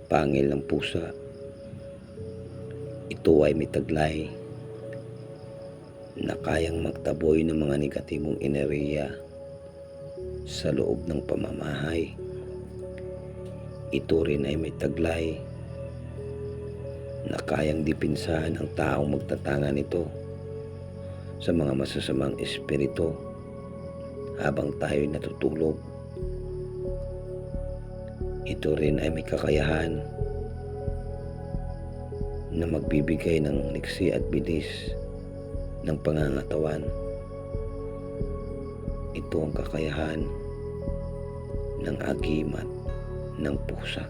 pangil ng pusa. Ito ay may taglay na kayang magtaboy ng mga negatibong enerhiya sa loob ng pamamahay. Ito rin ay may taglay na kayang dipinsahan ang taong magtatanga nito sa mga masasamang espiritu habang tayo'y natutulog. Ito rin ay may kakayahan na magbibigay ng liksi at bilis ng pangangatawan. Ito ang kakayahan ng agimat ng pusa.